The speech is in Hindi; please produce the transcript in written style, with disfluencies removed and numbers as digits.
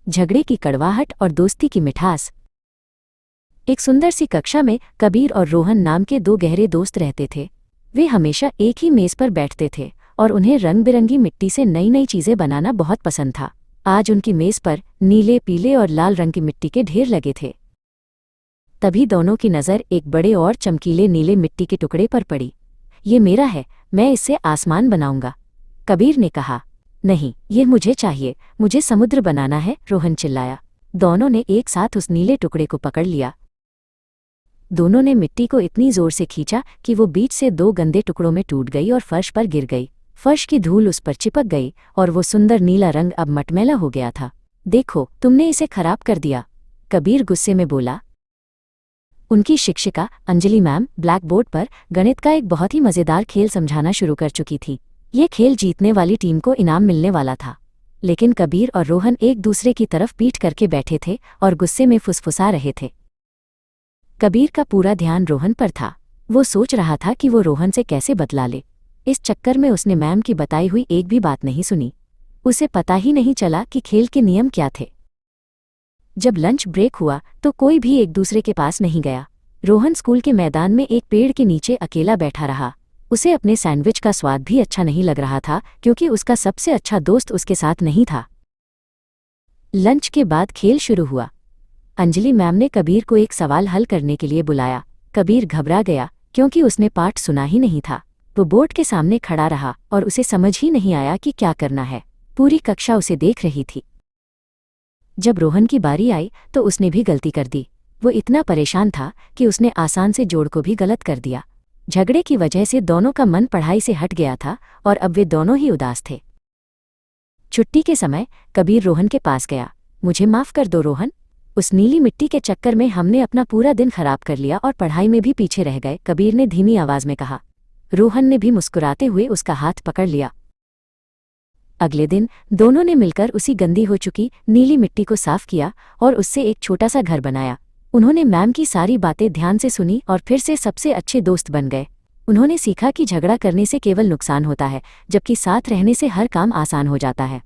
झगड़े की कड़वाहट और दोस्ती की मिठास। एक सुंदर सी कक्षा में कबीर और रोहन नाम के दो गहरे दोस्त रहते थे। वे हमेशा एक ही मेज पर बैठते थे और उन्हें रंग बिरंगी मिट्टी से नई नई चीजें बनाना बहुत पसंद था। आज उनकी मेज पर नीले, पीले और लाल रंग की मिट्टी के ढेर लगे थे। तभी दोनों की नज़र एक बड़े और चमकीले नीले मिट्टी के टुकड़े पर पड़ी। ये मेरा है, मैं इससे आसमान बनाऊंगा, कबीर ने कहा। नहीं, ये मुझे चाहिए, मुझे समुद्र बनाना है, रोहन चिल्लाया। दोनों ने एक साथ उस नीले टुकड़े को पकड़ लिया। दोनों ने मिट्टी को इतनी जोर से खींचा कि वो बीच से दो गंदे टुकड़ों में टूट गई और फर्श पर गिर गई। फर्श की धूल उस पर चिपक गई और वो सुंदर नीला रंग अब मटमैला हो गया था। देखो, तुमने इसे खराब कर दिया, कबीर गुस्से में बोला। उनकी शिक्षिका अंजलि मैम ब्लैक बोर्ड पर गणित का एक बहुत ही मज़ेदार खेल समझाना शुरू कर चुकी थी। ये खेल जीतने वाली टीम को इनाम मिलने वाला था, लेकिन कबीर और रोहन एक दूसरे की तरफ पीठ करके बैठे थे और गुस्से में फुसफुसा रहे थे। कबीर का पूरा ध्यान रोहन पर था। वो सोच रहा था कि वो रोहन से कैसे बदला ले। इस चक्कर में उसने मैम की बताई हुई एक भी बात नहीं सुनी। उसे पता ही नहीं चला कि खेल के नियम क्या थे। जब लंच ब्रेक हुआ तो कोई भी एक दूसरे के पास नहीं गया। रोहन स्कूल के मैदान में एक पेड़ के नीचे अकेला बैठा रहा। उसे अपने सैंडविच का स्वाद भी अच्छा नहीं लग रहा था, क्योंकि उसका सबसे अच्छा दोस्त उसके साथ नहीं था। लंच के बाद खेल शुरू हुआ। अंजलि मैम ने कबीर को एक सवाल हल करने के लिए बुलाया। कबीर घबरा गया, क्योंकि उसने पाठ सुना ही नहीं था। वो बोर्ड के सामने खड़ा रहा और उसे समझ ही नहीं आया कि क्या करना है। पूरी कक्षा उसे देख रही थी। जब रोहन की बारी आई तो उसने भी गलती कर दी। वो इतना परेशान था कि उसने आसान से जोड़ को भी गलत कर दिया। झगड़े की वजह से दोनों का मन पढ़ाई से हट गया था और अब वे दोनों ही उदास थे। छुट्टी के समय कबीर रोहन के पास गया। मुझे माफ़ कर दो रोहन, उस नीली मिट्टी के चक्कर में हमने अपना पूरा दिन खराब कर लिया और पढ़ाई में भी पीछे रह गए, कबीर ने धीमी आवाज में कहा। रोहन ने भी मुस्कुराते हुए उसका हाथ पकड़ लिया। अगले दिन दोनों ने मिलकर उसी गंदी हो चुकी नीली मिट्टी को साफ किया और उससे एक छोटा सा घर बनाया। उन्होंने मैम की सारी बातें ध्यान से सुनी और फिर से सबसे अच्छे दोस्त बन गए। उन्होंने सीखा कि झगड़ा करने से केवल नुकसान होता है, जबकि साथ रहने से हर काम आसान हो जाता है।